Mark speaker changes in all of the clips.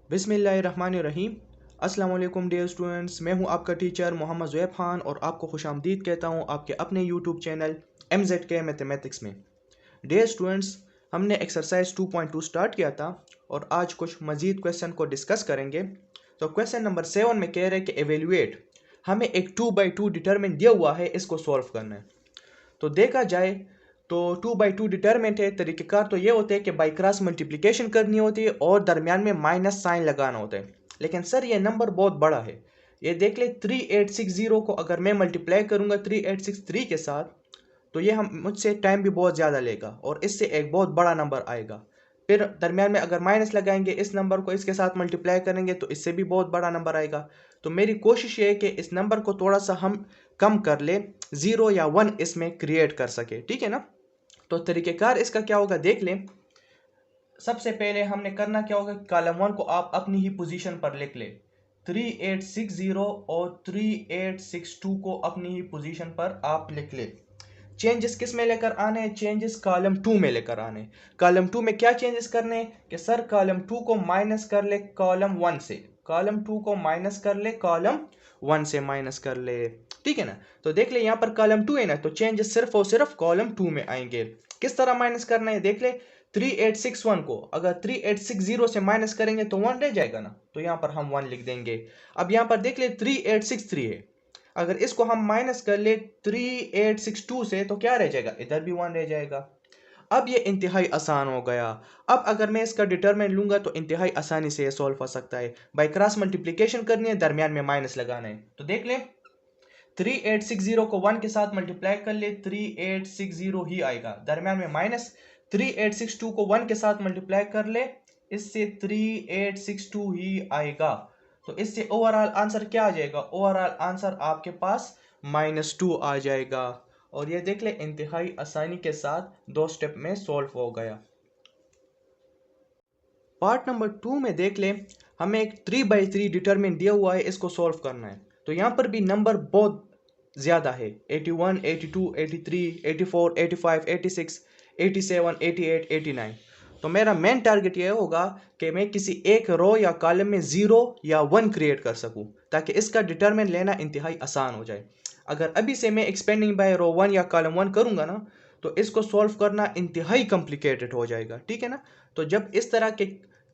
Speaker 1: बिस्मिल्लाहिर्रहमानिर्रहीम। अस्सलाम वालेकुम डियर स्टूडेंट्स, मैं हूं आपका टीचर मोहम्मद ज़ुएब खान और आपको खुशामदीद कहता हूं आपके अपने यूट्यूब चैनल MZK मैथमेटिक्स में। डियर स्टूडेंट्स, हमने एक्सरसाइज 2.2 स्टार्ट किया था और आज कुछ मज़ीद क्वेश्चन को डिस्कस करेंगे। तो क्वेश्चन नंबर 7 में कह रहे हैं कि एवेल्यूएट, हमें एक 2/2 डिटरमिनेंट दिया हुआ है, इसको सॉल्व करना है। तो देखा जाए तो 2/2 डिटरमिनेंट है, तरीक़ेकार तो ये होते हैं कि बाई क्रॉस मल्टीप्लिकेशन करनी होती है और दरमियान में माइनस साइन लगाना होता है। लेकिन सर ये नंबर बहुत बड़ा है, ये देख ले 3860 को अगर मैं मल्टीप्लाई करूंगा 3863 के साथ तो ये हम मुझसे टाइम भी बहुत ज़्यादा लेगा और इससे एक बहुत बड़ा नंबर आएगा। फिर दरमियान में अगर माइनस लगाएंगे, इस नंबर को इसके साथ मल्टीप्लाई करेंगे तो इससे भी बहुत बड़ा नंबर आएगा। तो मेरी कोशिश ये है कि इस नंबर को थोड़ा सा हम कम कर ले, 0 या 1 इसमें क्रिएट कर सके, ठीक है ना। तो तरीक़ेकार इसका क्या होगा देख लें। सबसे पहले हमने करना क्या होगा, कॉलम 1 को आप अपनी ही पोजीशन पर लिख ले। 3860 और 3862 को अपनी ही पोजीशन पर आप लिख ले। चेंजेस किस में लेकर आने हैं, चेंजेस कॉलम 2 में लेकर आने। कॉलम 2 में क्या चेंजेस करने हैं कि सर कॉलम 2 को माइनस कर ले कॉलम 1 से, कॉलम 2 को माइनस कर ले कॉलम 1 से माइनस कर ले, ठीक है ना। तो देख ले यहाँ पर कॉलम 2 है ना, तो चेंजेस सिर्फ और सिर्फ कॉलम 2 में आएंगे। किस तरह माइनस करना है देख ले। 3861 को अगर 3860 से माइनस करेंगे तो 1 रह जाएगा ना, तो यहाँ पर हम 1 लिख देंगे। अब यहाँ पर देख ले 3863 है, अगर इसको हम माइनस कर ले 3862 से तो क्या रह जाएगा, इधर भी 1 रह जाएगा। अब ये इंतहाई आसान हो गया। अब अगर मैं इसका डिटरमिनेंट लूंगा तो इंतहाई आसानी से ये सॉल्व हो सकता है। बाई क्रॉस मल्टीप्लिकेशन करनी है, दरमियान में माइनस लगाना है। तो देख ले 3860 को 1 के साथ मल्टीप्लाई कर ले, 3860 ही आएगा। दरमियान में माइनस, 3862 को 1 के साथ मल्टीप्लाई कर ले, इससे 3862 ही आएगा। तो इससे ओवरऑल आंसर क्या आ जाएगा, ओवरऑल आंसर आपके पास -2 आ जाएगा। और ये देख ले इंतहाई आसानी के साथ 2 स्टेप में सॉल्व हो गया। पार्ट नंबर 2 में देख ले, हमें एक 3/3 डिटरमिनेंट दिया हुआ है, इसको सॉल्व करना है। तो यहाँ पर भी नंबर बहुत ज़्यादा है, 81, 82, 83, 84, 85, 86, 87, 88, 89। तो मेरा मेन टारगेट ये होगा कि मैं किसी एक रो या कॉलम में 0 या 1 क्रिएट कर सकूं, ताकि इसका डिटरमिनेंट लेना इंतहाई आसान हो जाए। अगर अभी से मैं एक्सपेंडिंग बाय रो 1 या कॉलम 1 करूंगा ना, तो इसको सॉल्व करना इंतहाई कॉम्प्लिकेटेड हो जाएगा, ठीक है ना। तो जब इस तरह के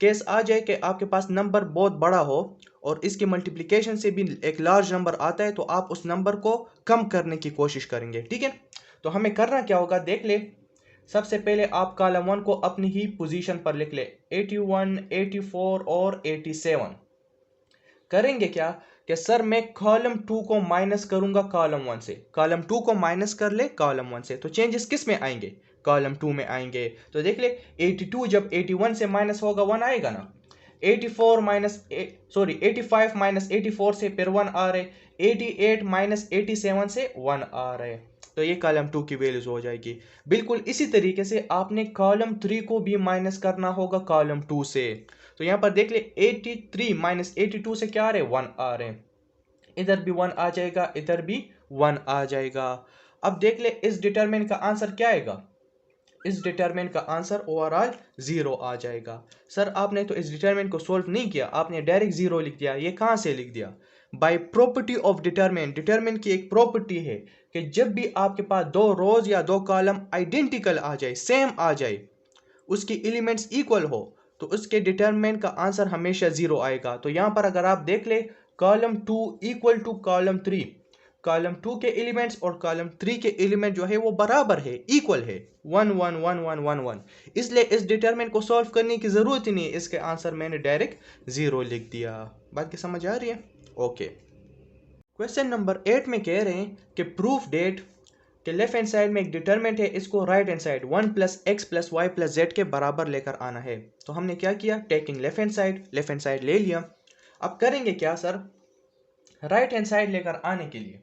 Speaker 1: केस आ जाए कि आपके पास नंबर बहुत बड़ा हो और इसकी मल्टीप्लिकेशन से भी एक लार्ज नंबर आता है, तो आप उस नंबर को कम करने की कोशिश करेंगे, ठीक है। तो हमें करना क्या होगा देख ले। सबसे पहले आप कॉलम 1 को अपनी ही पोजीशन पर लिख ले, 81, 84 और 87। करेंगे क्या कि सर मैं कॉलम 2 को माइनस करूंगा कॉलम 1 से, कॉलम 2 को माइनस कर ले कॉलम 1 से, तो चेंजेस किस में आएंगे, कॉलम 2 में आएंगे। तो देख ले 82 जब 81 से माइनस होगा 1 आएगा ना, 84 माइनस 85 माइनस 84 से फिर 1 आ रहे, 88 माइनस 87 से 1 आ रहे। तो ये कॉलम 2 की वैल्यूज हो जाएगी। बिल्कुल इसी तरीके से आपने कॉलम 3 को भी माइनस करना होगा कॉलम 2 से। तो यहाँ पर देख ले 83 माइनस 82 से क्या आ रहे, 1 आ रहे। इधर भी 1 आ जाएगा, इधर भी 1 आ जाएगा। अब देख ले इस डिटरमिनेंट का आंसर क्या आएगा, इस डिटरमिनेंट का आंसर ओवरऑल 0 आ जाएगा। सर आपने तो इस डिटरमिनेंट को सॉल्व नहीं किया, आपने डायरेक्ट 0 लिख दिया। ये कहाँ से लिख दिया, by property of determinant. Determinant की एक प्रॉपर्टी है कि जब भी आपके पास 2 रोज या 2 कॉलम आइडेंटिकल आ जाए, सेम आ जाए, उसकी एलिमेंट्स इक्वल हो, तो उसके डिटरमिनेंट का आंसर हमेशा 0 आएगा। तो यहाँ पर अगर आप देख ले column 2 equal to column 3, column 2 के एलिमेंट्स और कॉलम 3 के एलिमेंट जो है वो बराबर है, इक्वल है, 1 1 1 1 1 1। इसलिए इस डिटरमिनेंट को सॉल्व करने की ज़रूरत ही नहीं है, इसके आंसर मैंने डायरेक्ट 0 लिख दिया। बात की समझ आ रही है, ओके। क्वेश्चन नंबर 8 में कह रहे हैं कि प्रूफ डेट कि लेफ्ट हैंड साइड में एक डिटरमिनेंट है, इसको right hand side 1 + x + y + z के बराबर लेकर आना है। तो हमने क्या किया, टेकिंग लेफ्ट हैंड साइड ले लिया। अब करेंगे क्या सर, राइट हैंड साइड लेकर आने के लिए,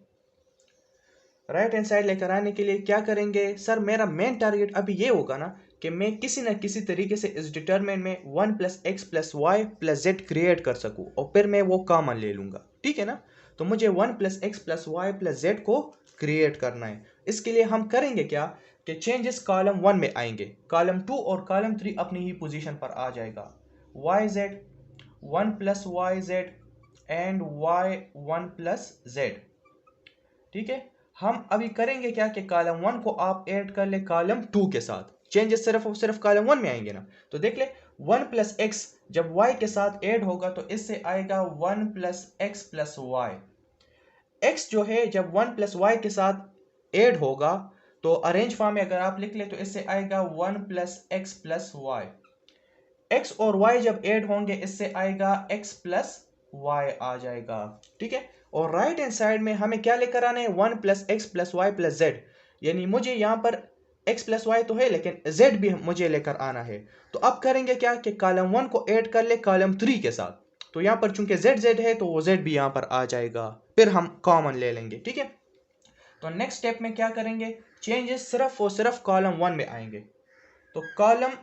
Speaker 1: राइट हैंड साइड लेकर आने के लिए क्या करेंगे सर, मेरा मेन टारगेट अभी ये होगा ना कि मैं किसी ना किसी तरीके से इस डिटरमिनेंट में 1 + x + y + z क्रिएट कर सकूं और फिर मैं वो कॉमन ले लूंगा, ठीक है ना। तो मुझे 1 + x + y + z को क्रिएट करना है। इसके लिए हम करेंगे क्या कि चेंजेस कॉलम 1 में आएंगे, कॉलम 2 और कॉलम 3 अपनी ही पोजीशन पर आ जाएगा। yz 1 plus Y Z and Y 1 plus Z. ठीक है, हम अभी करेंगे क्या कि कॉलम 1 को आप ऐड कर ले कॉलम 2 के साथ, चेंजेस सिर्फ और सिर्फ कॉलम 1 में आएंगे ना। तो देख ले 1 प्लस एक्स जब y के साथ ऐड होगा तो इससे आएगा 1 plus X plus Y. x जो है जब 1 प्लस वाई के साथ ऐड होगा तो अरेंज फॉर्म में अगर आप लिख ले तो इससे आएगा 1 plus X plus Y. x और y जब ऐड होंगे इससे आएगा x प्लस वाई आ जाएगा। ठीक है, और राइट हैंड साइड में हमें क्या लेकर आना है, 1 plus X plus Y plus Z. यानी मुझे यहाँ पर x प्लस वाई तो है लेकिन z भी मुझे लेकर आना है। तो अब करेंगे क्या कि कॉलम 1 को ऐड कर ले कॉलम 3 के साथ। तो यहाँ पर चूंकि z है तो वो z भी यहाँ पर आ जाएगा, फिर हम कॉमन ले लेंगे। ठीक है, तो नेक्स्ट स्टेप में क्या करेंगे, चेंजेस सिर्फ और सिर्फ कॉलम 1 में आएंगे। तो कॉलम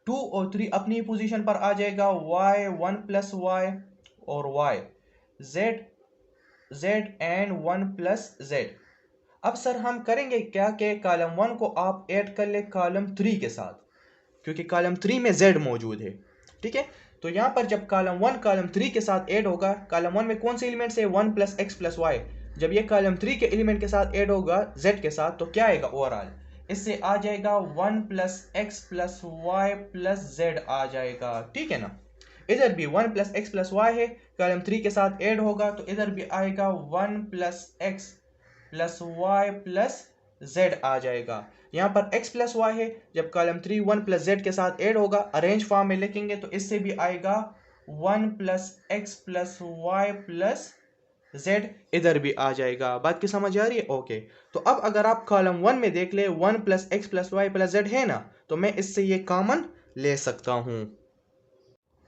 Speaker 1: 2 और 3 अपनी पोजीशन पर आ जाएगा, y 1 प्लस वाई और y z and 1 plus z। अब सर हम करेंगे क्या कि कॉलम 1 को आप ऐड कर ले कॉलम 3 के साथ, क्योंकि कॉलम 3 में z मौजूद है। ठीक है, तो यहाँ पर जब कॉलम 1 कॉलम 3 के साथ ऐड होगा, कॉलम 1 में कौन से एलिमेंट्स है, 1 प्लस एक्स प्लस वाई। जब ये कॉलम 3 के एलिमेंट के साथ ऐड होगा z के साथ तो क्या आएगा ओवरऑल, इससे आ जाएगा 1 plus X plus Y plus Z आ जाएगा। ठीक है ना, इधर भी 1 प्लस एक्स प्लस वाई है, कॉलम 3 के साथ ऐड होगा तो इधर भी आएगा 1 plus X plus Y plus Z आ जाएगा। यहाँ पर x प्लस वाई है, जब कॉलम 3 1 प्लस जेड के साथ ऐड होगा अरेंज फॉर्म में लिखेंगे तो इससे भी आएगा 1 plus X plus Y plus Z, इधर भी आ जाएगा। बात की समझ आ रही है? ओके, तो अब अगर आप कॉलम 1 में देख ले 1 plus X plus Y plus Z है ना, तो मैं इससे ये कॉमन ले सकता हूँ।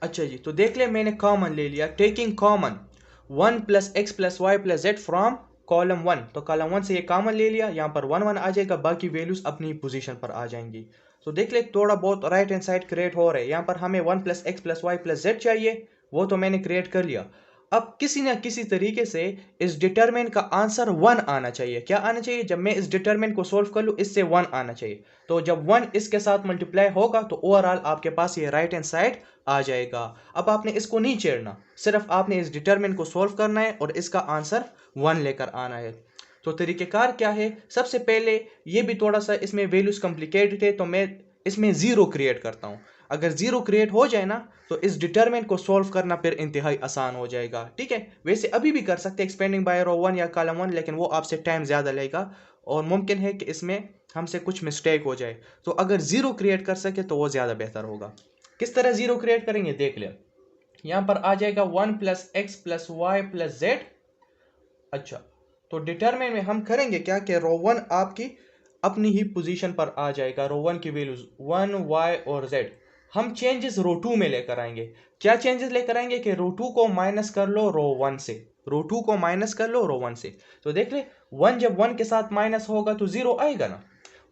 Speaker 1: अच्छा जी, तो देख ले मैंने कॉमन ले लिया, taking common 1 plus X plus Y plus Z from column 1। तो कॉलम 1 से ये कॉमन ले लिया, यहाँ पर 1 1 आ जाएगा, बाकी वैल्यूज अपनी पोजीशन पर आ जाएंगी। तो देख ले थोड़ा बहुत राइट हैंड साइड क्रिएट हो रहा है। यहाँ पर हमें 1 plus X plus Y plus Z चाहिए, वो तो मैंने क्रिएट कर लिया। अब किसी ना किसी तरीके से इस डिटरमिनेंट का आंसर 1 आना चाहिए। क्या आना चाहिए, जब मैं इस डिटरमिनेंट को सोल्व कर लूँ इससे 1 आना चाहिए। तो जब 1 इसके साथ मल्टीप्लाई होगा तो ओवरऑल आपके पास ये राइट हैंड साइड आ जाएगा। अब आपने इसको नहीं छेड़ना, सिर्फ आपने इस डिटरमिनेंट को सोल्व करना है और इसका आंसर 1 लेकर आना है। तो तरीकेकार क्या है, सबसे पहले ये भी थोड़ा सा इसमें वैल्यूज कॉम्प्लिकेटेड है तो मैं इसमें 0 क्रिएट करता हूँ। अगर 0 क्रिएट हो जाए ना तो इस डिटरमिनेंट को सॉल्व करना फिर इंतहाई आसान हो जाएगा। ठीक है, वैसे अभी भी कर सकते हैं एक्सपेंडिंग बाय रो 1 या कॉलम 1, लेकिन वो आपसे टाइम ज़्यादा लेगा और मुमकिन है कि इसमें हमसे कुछ मिस्टेक हो जाए। तो अगर 0 क्रिएट कर सके तो वो ज़्यादा बेहतर होगा। किस तरह 0 क्रिएट करेंगे देख ले, यहाँ पर आ जाएगा 1 plus X plus Y plus Z. अच्छा, तो डिटरमिनेंट में हम करेंगे क्या कि रो 1 आपकी अपनी ही पोजीशन पर आ जाएगा, रो 1 की वैल्यूज 1 वाई और जेड। हम चेंजेस रो 2 में लेकर आएंगे। क्या चेंजेस लेकर आएंगे कि रो 2 को माइनस कर लो रो 1 से, रो 2 को माइनस कर लो रो 1 से। तो देख ले 1 जब 1 के साथ माइनस होगा तो 0 आएगा ना।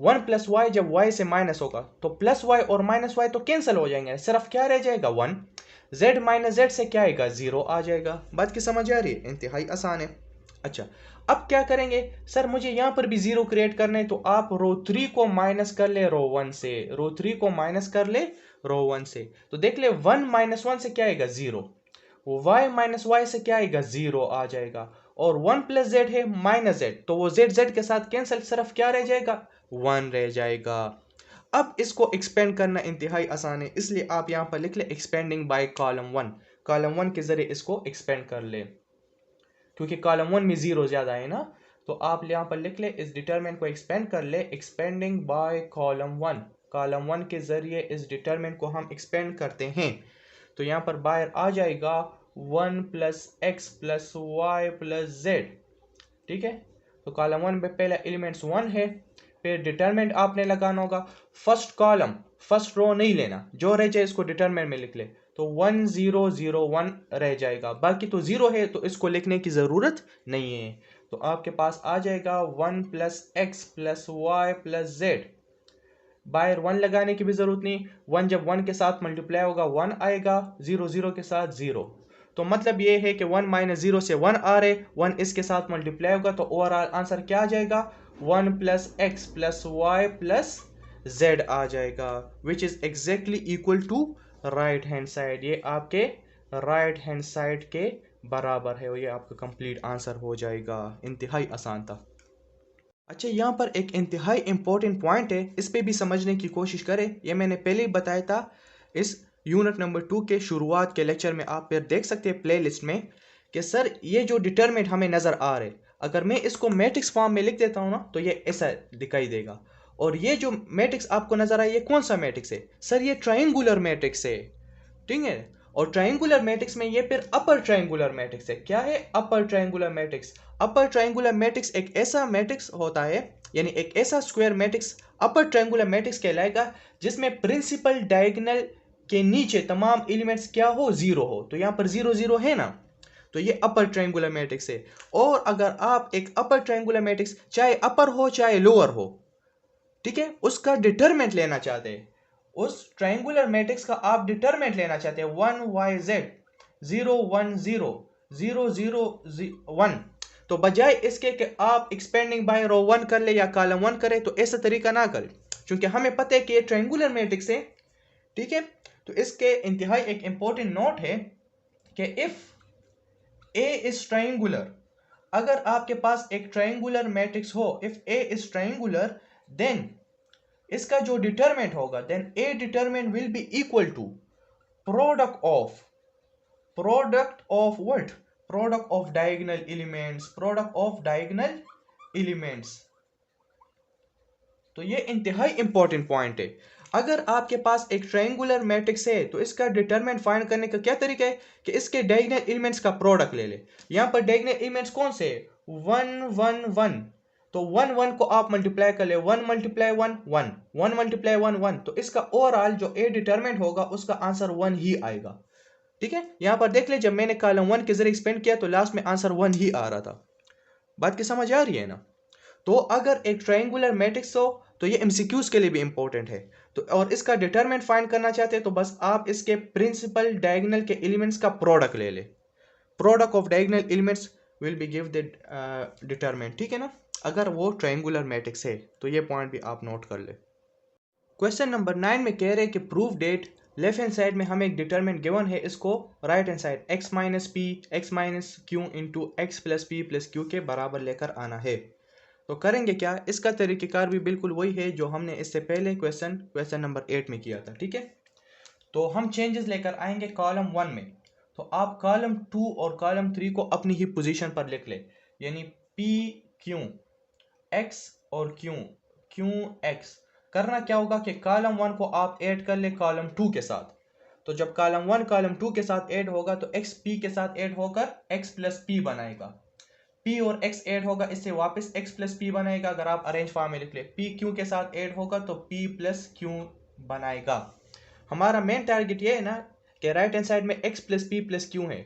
Speaker 1: 1 प्लस वाई जब वाई से माइनस होगा तो प्लस वाई और माइनस वाई तो कैंसिल हो जाएंगे, सिर्फ क्या रह जाएगा 1। जेड माइनस जेड से क्या आएगा, 0 आ जाएगा। बात की समझ आ रही है? इंतहाई आसान है। अच्छा, अब क्या करेंगे, सर मुझे यहाँ पर भी 0 क्रिएट करना है तो आप रो 3 को माइनस कर ले रो 1 से, रो 3 को माइनस कर ले रो 1 से। तो देख ले 1 माइनस 1 से क्या आएगा 0, y माइनस वाई से क्या आएगा 0 आ जाएगा। और 1 प्लस जेड है माइनस जेड, तो वो जेड जेड के साथ कैंसिल, सिर्फ क्या रह जाएगा 1 रह जाएगा। अब इसको एक्सपेंड करना इंतहाई आसान है, इसलिए आप यहाँ पर लिख ले एक्सपेंडिंग बाय कॉलम 1। कॉलम 1 के जरिए इसको एक्सपेंड कर ले, क्योंकि कॉलम 1 में 0 ज्यादा है ना। तो आप यहाँ पर लिख ले इस डिटरमिनेंट को एक्सपेंड कर ले, एक्सपेंडिंग बाय कॉलम 1। कॉलम 1 के जरिए इस डिटरमिनेंट को हम एक्सपेंड करते हैं। तो यहाँ पर बाहर आ जाएगा 1 plus X plus Y plus Z. ठीक है, तो कॉलम 1 में पहला एलिमेंट्स 1 है, फिर डिटरमिनेंट आपने लगाना होगा। फर्स्ट कॉलम फर्स्ट रो नहीं लेना, जो रह जाए इसको डिटरमिनेंट में लिख ले। तो 1 0 0 1 रह जाएगा, बाकी तो 0 है तो इसको लिखने की ज़रूरत नहीं है। तो आपके पास आ जाएगा 1 plus X plus Y plus Z. बाहर 1 लगाने की भी ज़रूरत नहीं, 1 जब 1 के साथ मल्टीप्लाई होगा 1 आएगा, 0 0 के साथ 0। तो मतलब ये है कि 1 माइनस 0 से 1 आ रहे, 1 इसके साथ मल्टीप्लाई होगा तो ओवरऑल आंसर क्या आ जाएगा 1 plus X plus Y plus Z आ जाएगा, which is exactly equal to right hand side. ये आपके राइट हैंड साइड के बराबर है। और ये आपका कंप्लीट आंसर हो जाएगा। इंतहाई आसान था। अच्छा, यहाँ पर एक इंतहाई इंपॉर्टेंट पॉइंट है, इस पे भी समझने की कोशिश करें। ये मैंने पहले ही बताया था इस यूनिट नंबर 2 के शुरुआत के लेक्चर में। आप फिर देख सकते हैं प्ले लिस्ट में कि सर ये जो डिटरमिनेंट हमें नज़र आ रहे, अगर मैं इसको मैट्रिक्स फॉर्म में लिख देता हूँ ना तो ये ऐसा दिखाई देगा। और ये जो मैट्रिक्स आपको नज़र आया, ये कौन सा मैट्रिक्स है? सर ये ट्राइंगुलर मैट्रिक्स है, ठीक है। और ट्राइंगुलर मैट्रिक्स में ये फिर अपर ट्राइंगुलर मैट्रिक्स है। क्या है upper triangular matrix? Upper triangular matrix एक ऐसा मैट्रिक्स होता है, यानी एक ऐसा square matrix upper triangular matrix कहलाएगा जिसमें प्रिंसिपल डायगोनल के नीचे तमाम एलिमेंट्स क्या हो? जीरो हो। तो यहाँ पर 0 0 है ना, तो ये अपर ट्राइंगुलर मैट्रिक्स है। और अगर आप एक अपर ट्राइंगुलर मैट्रिक्स चाहे अपर हो चाहे लोअर हो, ठीक है, उसका डिटरमिनेंट लेना चाहते हैं, उस ट्राइंगुलर मैट्रिक्स का आप डिटरमिनेंट लेना चाहते हैं 1 y z 0 1 0 0 0 1, तो बजाय इसके कि आप एक्सपेंडिंग बाय रो 1 कर ले या कॉलम 1 करें, तो ऐसा तरीका ना करें, क्योंकि हमें पता है कि ये ट्राइंगुलर मैट्रिक्स है, ठीक है। तो इसके इंतहाई एक इंपॉर्टेंट नोट है कि इफ ए इज ट्राइंगुलर, अगर आपके पास एक ट्राइंगुलर मैट्रिक्स हो, if A is triangular, then इसका जो डिटरमिनेंट होगा, then A determinant will be equal to product of what? Product of diagonal elements, product of diagonal elements. तो ये इंतहाई इंपॉर्टेंट पॉइंट है। अगर आपके पास एक ट्रायंगुलर मैट्रिक्स है तो इसका डिटरमिनेंट फाइंड करने का क्या तरीका है कि इसके डायगोनल एलिमेंट्स का प्रोडक्ट ले ले। यहां पर डायगोनल एलिमेंट्स कौन से? 1 1 1, तो 1 1 को आप मल्टीप्लाई कर ले, 1 मल्टीप्लाई 1 1, 1 मल्टीप्लाई 1 1, तो इसका ओवरऑल जो ए डिटरमिनेंट होगा उसका आंसर 1 ही आएगा, ठीक है। यहां पर देख ले, जब मैंने कॉलम 1 के जरिए एक्सपेंड किया तो लास्ट में आंसर 1 ही आ रहा था। बात की समझ आ रही है ना? तो अगर एक ट्रायंगुलर मैट्रिक्स हो तो ये एमसीक्यूज के लिए भी इंपॉर्टेंट है। तो और इसका डिटरमिनेंट फाइंड करना चाहते हैं तो बस आप इसके प्रिंसिपल डायगोनल के एलिमेंट्स का प्रोडक्ट ले ले। Product of diagonal elements will be give the determinant, ठीक है ना, अगर वो ट्रायंगुलर मैट्रिक्स है। तो ये पॉइंट भी आप नोट कर ले। क्वेश्चन नंबर 9 में कह रहे हैं कि prove that. Left hand side में हमें एक डिटरमिनेंट गिवन है, इसको right hand side x minus P x minus Q into x plus P plus Q के बराबर लेकर आना है। तो करेंगे क्या? इसका तरीक़ेकार भी बिल्कुल वही है जो हमने इससे पहले क्वेश्चन नंबर 8 में किया था, ठीक है। तो हम चेंजेस लेकर आएंगे कॉलम 1 में। तो आप कॉलम 2 और कॉलम 3 को अपनी ही पोजीशन पर लिख ले, यानी पी क्यू एक्स और क्यू एक्स। करना क्या होगा कि कॉलम 1 को आप ऐड कर ले कॉलम 2 के साथ। तो जब कॉलम 1 कॉलम 2 के साथ ऐड होगा तो x p के साथ ऐड होकर x प्लस पी बनाएगा, p और x ऐड होगा, इससे वापस x प्लस पी बनाएगा। अगर आप अरेंज फॉर्म में लिख ले, p q के साथ ऐड होगा तो p प्लस क्यू बनाएगा। हमारा मेन टारगेट ये है ना कि राइट हैंड साइड में x plus P plus Q है,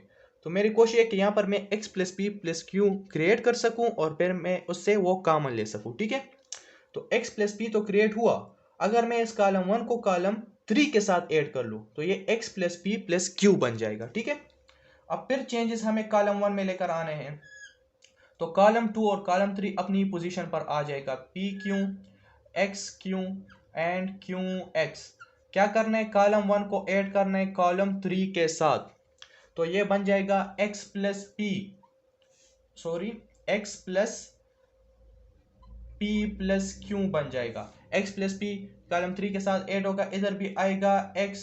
Speaker 1: तो मेरी कोशिश है कि यहाँ पर मैं x plus P plus Q create कर सकूँ और फिर मैं उससे वो कॉमन ले सकूँ, ठीक है। तो x प्लस पी तो क्रिएट हुआ। अगर मैं इस कॉलम 1 को कॉलम 3 के साथ ऐड कर लूँ तो ये x plus P plus Q बन जाएगा, ठीक है। अब फिर चेंजेस हमें कॉलम 1 में लेकर आने हैं। तो कॉलम 2 और कॉलम 3 अपनी पोजीशन पर आ जाएगा, P Q x Q and Q x. क्या करना है? कॉलम 1 को ऐड करना है कॉलम 3 के साथ, तो ये बन जाएगा x plus P x plus p plus Q बन जाएगा। x प्लस पी कॉलम 3 के साथ ऐड होगा, इधर भी आएगा x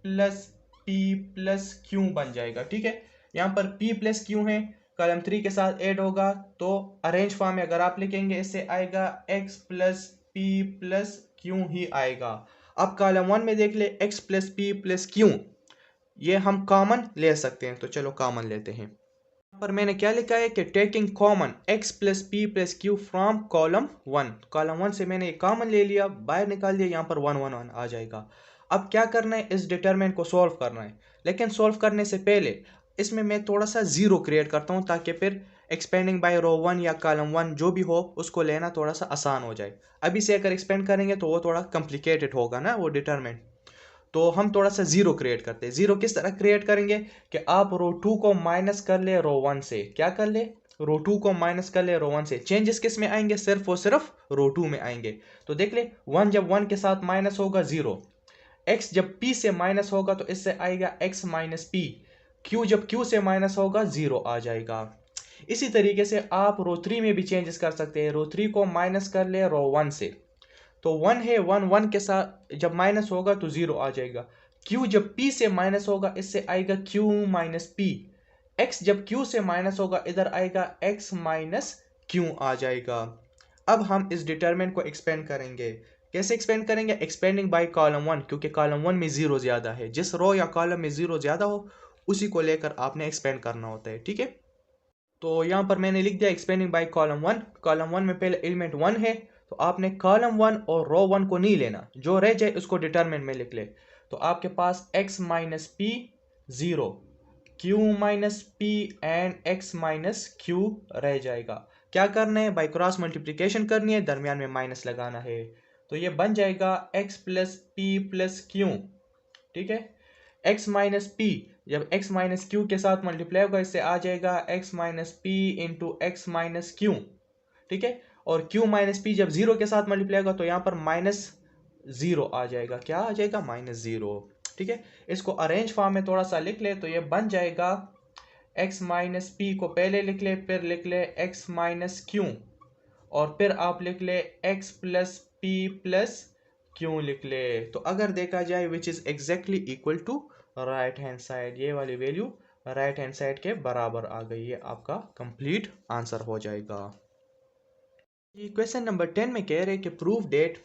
Speaker 1: plus p plus Q बन जाएगा, ठीक है। यहाँ पर p प्लस क्यू है, कॉलम 3 के साथ ऐड होगा, तो अरेंज फॉर्म में अगर आप लिखेंगे इससे आएगा x plus p plus Q ही आएगा। अब कॉलम 1 में देख ले, x plus p plus Q, ये हम कॉमन ले सकते हैं, तो चलो कॉमन लेते हैं। पर मैंने क्या लिखा है कि taking common x plus P plus Q from column 1। Column 1 से मैंने एक कॉमन ले लिया, बाहर निकाल दिया, यहाँ पर 1 1 1 आ जाएगा। अब क्या करना है? इस डिटरमिनेंट को सॉल्व करना है, लेकिन सॉल्व करने से पहले इसमें मैं थोड़ा सा जीरो क्रिएट करता हूँ ताकि फिर एक्सपेंडिंग बाय रो 1 या कॉलम 1 जो भी हो उसको लेना थोड़ा सा आसान हो जाए। अभी से अगर एक्सपेंड करेंगे तो वो थोड़ा कॉम्प्लिकेटेड होगा ना वो डिटरमिनेंट, तो हम थोड़ा सा जीरो क्रिएट करते हैं। जीरो किस तरह क्रिएट करेंगे कि आप रो 2 को माइनस कर ले रो 1 से। क्या कर ले? रो 2 को माइनस कर ले रो 1 से। चेंजेस किस में आएंगे? सिर्फ और सिर्फ रो 2 में आएंगे। तो देख ले, 1 जब 1 के साथ माइनस होगा 0, x जब p से माइनस होगा तो इससे आएगा x माइनस पी, क्यू जब क्यू से माइनस होगा 0 आ जाएगा। इसी तरीके से आप रो 3 में भी चेंजेस कर सकते हैं। रो 3 को माइनस कर ले रो 1 से, तो 1 है, 1 1 के साथ जब माइनस होगा तो 0 आ जाएगा। q जब p से माइनस होगा इससे आएगा q माइनस p। x जब q से माइनस होगा इधर आएगा x माइनस q आ जाएगा। अब हम इस डिटरमिनेंट को एक्सपेंड करेंगे। कैसे एक्सपेंड करेंगे? एक्सपेंडिंग बाय कॉलम 1, क्योंकि कॉलम 1 में 0 ज्यादा है। जिस रो या कॉलम में 0 ज्यादा हो उसी को लेकर आपने एक्सपेंड करना होता है, ठीक है। तो यहाँ पर मैंने लिख दिया एक्सपेंडिंग बाय कॉलम 1। कॉलम 1 में पहले एलिमेंट 1 है, तो आपने कॉलम 1 और रो 1 को नहीं लेना, जो रह जाए उसको डिटरमिनेंट में लिख ले। तो आपके पास x minus P 0, q minus P and x minus q रह जाएगा। क्या करना है? बाय क्रॉस मल्टीप्लिकेशन करनी है, दरमियान में माइनस लगाना है। तो ये बन जाएगा x plus P plus Q, ठीक है। x माइनस पी जब x माइनस क्यू के साथ मल्टीप्लाई होगा इससे आ जाएगा x minus P into x minus Q, ठीक है। और q माइनस पी जब 0 के साथ मल्टीप्लाई होगा तो यहाँ पर माइनस 0 आ जाएगा। क्या आ जाएगा? माइनस 0, ठीक है। इसको अरेंज फॉर्म में थोड़ा सा लिख ले तो ये बन जाएगा x माइनस पी को पहले लिख ले, फिर लिख ले x माइनस क्यू, और फिर आप लिख ले x प्लस पी प्लस क्यों लिख ले। तो अगर देखा जाए which is exactly equal to right hand side, ये वाली वैल्यू राइट हैंड साइड के बराबर आ गई है, आपका कंप्लीट आंसर हो जाएगा। ये क्वेश्चन नंबर 10 में कह रहे हैं कि प्रूव डेट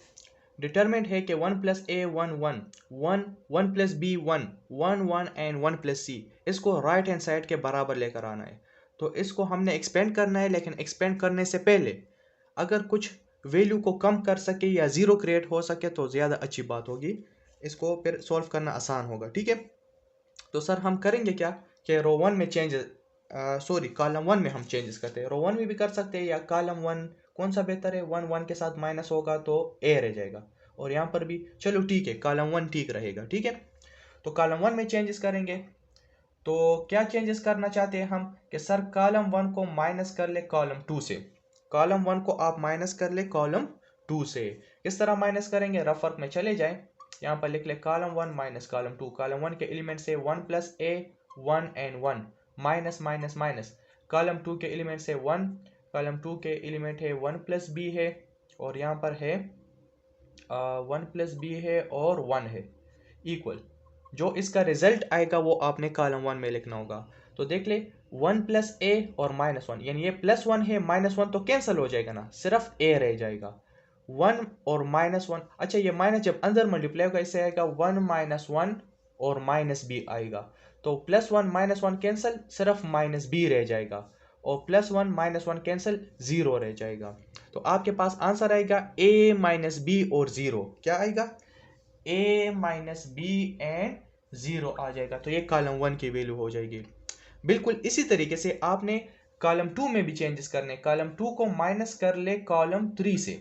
Speaker 1: डिटरमिनेंट है कि 1 plus A 1 1 1 1 plus B 1 1 1 and 1 plus C, इसको राइट हैंड साइड के बराबर लेकर आना है। तो इसको हमने एक्सपेंड करना है, लेकिन एक्सपेंड करने से पहले अगर कुछ वैल्यू को कम कर सके या 0 क्रिएट हो सके तो ज़्यादा अच्छी बात होगी, इसको फिर सॉल्व करना आसान होगा, ठीक है। तो सर हम करेंगे क्या कि रो 1 में चेंजेस, सॉरी कॉलम 1 में हम चेंजेस करते हैं। रो 1 में भी कर सकते हैं या कॉलम 1, कौन सा बेहतर है? 1 1 के साथ माइनस होगा तो ए रह जाएगा, और यहाँ पर भी चलो ठीक है कॉलम 1 ठीक रहेगा, ठीक है। तो कॉलम 1 में चेंजेस करेंगे। तो क्या चेंजेस करना चाहते हैं हम कि सर कॉलम 1 को माइनस कर ले कॉलम 2 से। कॉलम 1 को आप माइनस कर ले कॉलम 2 से। किस तरह माइनस करेंगे? रफ वर्क में चले जाएं, यहाँ पर लिख ले कॉलम 1 माइनस कॉलम 2। कॉलम 1 के एलिमेंट से 1 plus A 1 and 1 minus minus minus, column 2 के एलिमेंट से 1, कॉलम 2 के एलिमेंट है 1 प्लस बी है, और यहाँ पर है 1 प्लस बी है और 1 है, इक्वल। जो इसका रिजल्ट आएगा वो आपने कॉलम 1 में लिखना होगा। तो देख ले 1 प्लस ए और माइनस 1, यानी ये प्लस 1 है, माइनस 1 तो कैंसिल हो जाएगा ना, सिर्फ ए रह जाएगा। 1 और माइनस 1, अच्छा ये माइनस जब अंदर मल्टीप्लाई होगा इससे आएगा 1 माइनस 1 और माइनस बी आएगा। तो प्लस 1 माइनस 1 कैंसिल, सिर्फ माइनस बी रह जाएगा, और प्लस 1 माइनस 1 कैंसिल, 0 रह जाएगा। तो आपके पास आंसर आएगा a माइनस बी और 0। क्या आएगा? a माइनस बी एंड 0 आ जाएगा। तो ये कॉलम 1 की वैल्यू हो जाएगी। बिल्कुल इसी तरीके से आपने कॉलम 2 में भी चेंजेस करने। कॉलम 2 को माइनस कर ले कॉलम 3 से,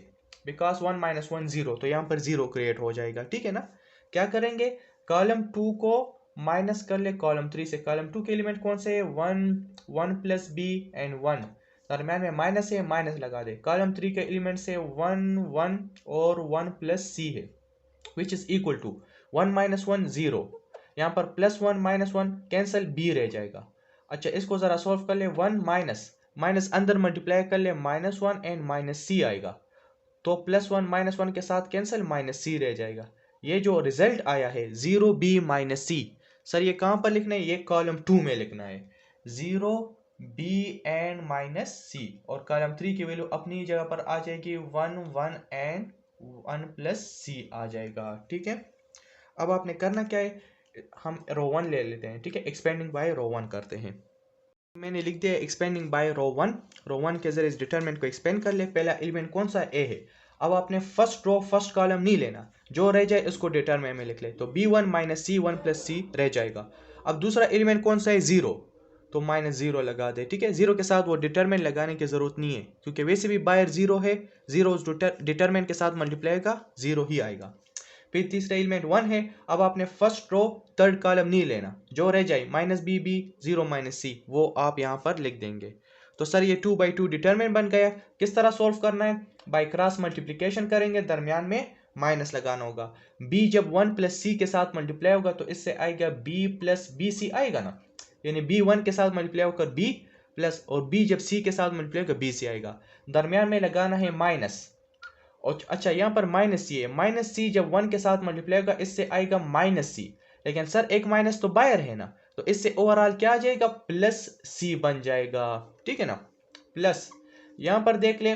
Speaker 1: बिकॉज 1 माइनस 1 0, तो यहाँ पर 0 क्रिएट हो जाएगा, ठीक है ना। क्या करेंगे? कॉलम 2 को माइनस कर ले कॉलम 3 से। कॉलम 2 के एलिमेंट कौन से है? 1 1 प्लस बी एंड 1, दरम्यान में माइनस है, माइनस लगा दे। कॉलम 3 के एलिमेंट से 1 1 और 1 प्लस सी है, which is equal to 1 minus 1 0, यहाँ पर प्लस 1 माइनस 1 कैंसिल, बी रह जाएगा। अच्छा इसको जरा सॉल्व कर ले, 1 माइनस माइनस अंदर मल्टीप्लाई कर ले, माइनस 1 एंड माइनस सी आएगा, तो प्लस 1 माइनस 1 के साथ कैंसिल, माइनस सी रह जाएगा। ये जो रिजल्ट आया है 0 बी माइनस सी, सर ये कहाँ पर लिखना है? ये कॉलम 2 में लिखना है, 0 बी एंड माइनस सी, और कॉलम 3 की वैल्यू अपनी जगह पर आ जाएगी 1 1 एंड 1 प्लस सी आ जाएगा, ठीक है। अब आपने करना क्या है, हम रो 1 ले लेते हैं, ठीक है। एक्सपेंडिंग बाय रो 1 करते हैं। मैंने लिख दिया एक्सपेंडिंग बाय रो 1। रो 1 के जरिए इस डिटरमिनेंट को एक्सपेंड कर ले। पहला एलिमेंट कौन सा? ए है। अब आपने फर्स्ट रो फर्स्ट कॉलम नहीं लेना, जो रह जाए उसको डिटरमिनेंट में लिख ले। तो b1 माइनस सी 1 प्लस सी रह जाएगा। अब दूसरा एलिमेंट कौन सा है? 0, तो माइनस 0 लगा दे, ठीक है। 0 के साथ वो डिटरमिनेंट लगाने की जरूरत नहीं है, क्योंकि वैसे भी बाहर 0 है, 0 उस डिटरमिनेंट के साथ मल्टीप्लाई होगा, 0 ही आएगा। फिर तीसरा एलिमेंट 1 है। अब आपने फर्स्ट रो थर्ड कॉलम नहीं लेना, जो रह जाए माइनस बी बी 0 माइनस सी, वो आप यहाँ पर लिख देंगे। तो सर ये 2 बाई 2 डिटरमिनेंट बन गया। किस तरह सॉल्व करना है? बाय क्रॉस मल्टीप्लिकेशन करेंगे, दरमियान में माइनस लगाना होगा। b जब 1 प्लस सी के साथ मल्टीप्लाई होगा तो इससे आएगा b प्लस बी सी आएगा ना, यानी बी वन के साथ मल्टीप्लाई होकर बी प्लस, और बी जब सी के साथ मल्टीप्लाई होकर बी सी आएगा। दरमियान में लगाना है माइनस, और अच्छा यहाँ पर माइनस सी है, माइनस सी जब वन के साथ मल्टीप्लाई होगा इससे आएगा माइनस सी, लेकिन सर एक माइनस तो बाहर है ना, तो इससे ओवरऑल क्या आ जाएगा, प्लस सी बन जाएगा, ठीक है ना। प्लस यहाँ पर देख ले,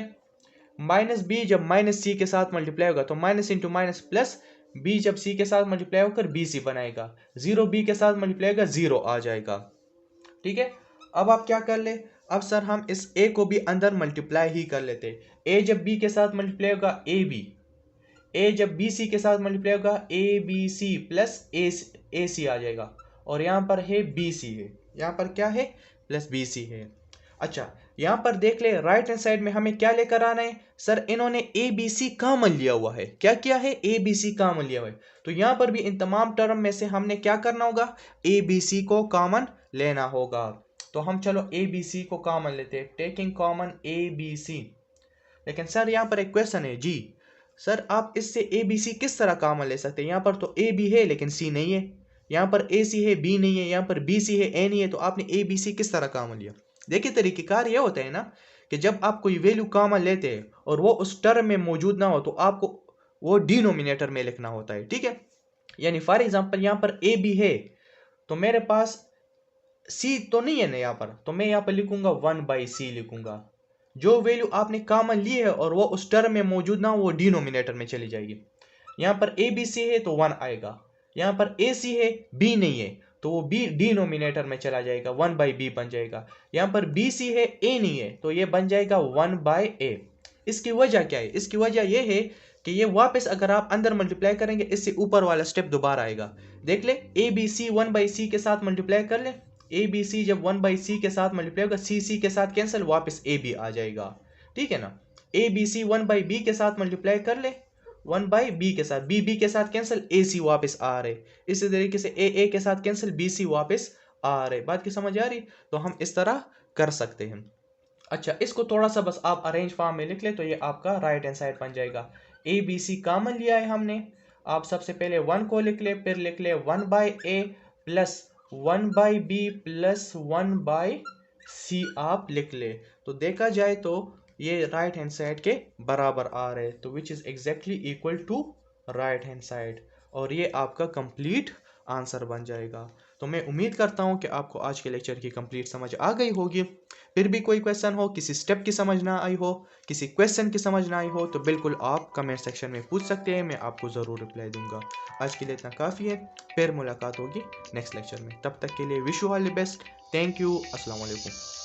Speaker 1: माइनस बी जब माइनस सी के साथ मल्टीप्लाई होगा तो minus into minus plus, B जब सी के साथ मल्टीप्लाई होकर बी सी बनाएगा, जीरो बी के साथ मल्टीप्लाई होगा जीरो आ जाएगा, ठीक है। अब आप क्या कर ले, अब सर हम इस ए को भी अंदर मल्टीप्लाई ही कर लेते, ए जब बी के साथ मल्टीप्लाई होगा ए बी, ए जब बी सी के साथ मल्टीप्लाई होगा ए बी सी प्लस ए सी आ जाएगा, और यहाँ पर है बी सी है, यहाँ पर क्या है, प्लस बी सी है। अच्छा यहाँ पर देख ले, राइट हैंड साइड में हमें क्या लेकर आना है, सर इन्होंने ए बी सी कॉमन लिया हुआ है, क्या किया है, ए बी सी कॉमन लिया हुआ है, तो यहाँ पर भी इन तमाम टर्म में से हमने क्या करना होगा, ए बी सी को कॉमन लेना होगा। तो हम चलो ए बी सी को कॉमन लेते हैं, taking common A B C. लेकिन सर यहाँ पर एक क्वेश्चन है जी, सर आप इससे ए बी सी किस तरह कॉमन ले सकते हैं, यहाँ पर तो ए बी है लेकिन सी नहीं है, यहाँ पर ए सी है बी नहीं है, यहाँ पर बी सी है ए नहीं है, तो आपने ए बी सी किस तरह कॉमन लिया। देखिए तरीकेकार ये होता है ना कि जब आप कोई वैल्यू कॉमन लेते हैं और वो उस टर्म में मौजूद ना हो तो आपको वो डिनोमिनेटर में लिखना होता है, ठीक है। यानी फॉर एग्जांपल यहाँ पर ए बी है तो मेरे पास सी तो नहीं है ना यहाँ पर, तो मैं यहाँ पर लिखूंगा 1/c लिखूंगा, जो वैल्यू आपने कॉमन ली है और वो उस टर्म में मौजूद ना हो वो डिनोमिनेटर में चली जाएगी। यहाँ पर ए बी सी है तो 1 आएगा, यहाँ पर ए सी है बी नहीं है तो वो बी डिनोमिनेटर में चला जाएगा, 1/b बन जाएगा। यहाँ पर बी सी है ए नहीं है तो ये बन जाएगा 1/a। इसकी वजह क्या है, इसकी वजह ये है कि ये वापस अगर आप अंदर मल्टीप्लाई करेंगे इससे ऊपर वाला स्टेप दोबारा आएगा। देख ले ए बी सी 1/c के साथ मल्टीप्लाई कर ले, ए बी सी जब 1/c के साथ मल्टीप्लाई होगा सी सी के साथ कैंसिल, वापस ए बी आ जाएगा, ठीक है ना। ए बी सी 1/b के साथ मल्टीप्लाई कर ले, 1/b के साथ, बी के साथ कैंसिल, ए सी वापस आ रहे, इसी तरीके से ए के साथ कैंसिल, बी सी वापस आ रहे। बात की समझ आ रही, तो हम इस तरह कर सकते हैं। अच्छा इसको थोड़ा सा बस आप अरेंज फॉर्म में लिख ले तो ये आपका राइट हैंड साइड बन जाएगा। ए बी सी कॉमन लिया है हमने, आप सबसे पहले 1 को लिख ले, फिर लिख ले 1/a plus 1/b plus 1/c आप लिख ले, तो देखा जाए तो ये राइट हैंड साइड के बराबर आ रहे, तो which is exactly equal to right hand side, और ये आपका कंप्लीट आंसर बन जाएगा। तो मैं उम्मीद करता हूँ कि आपको आज के लेक्चर की कंप्लीट समझ आ गई होगी। फिर भी कोई क्वेश्चन हो, किसी स्टेप की समझ ना आई हो, किसी क्वेश्चन की समझ ना आई हो, तो बिल्कुल आप कमेंट सेक्शन में पूछ सकते हैं, मैं आपको ज़रूर रिप्लाई दूंगा। आज के लिए इतना काफ़ी है, फिर मुलाकात होगी नेक्स्ट लेक्चर में, तब तक के लिए wish you all the best, thank you, अस्सलाम वालेकुम।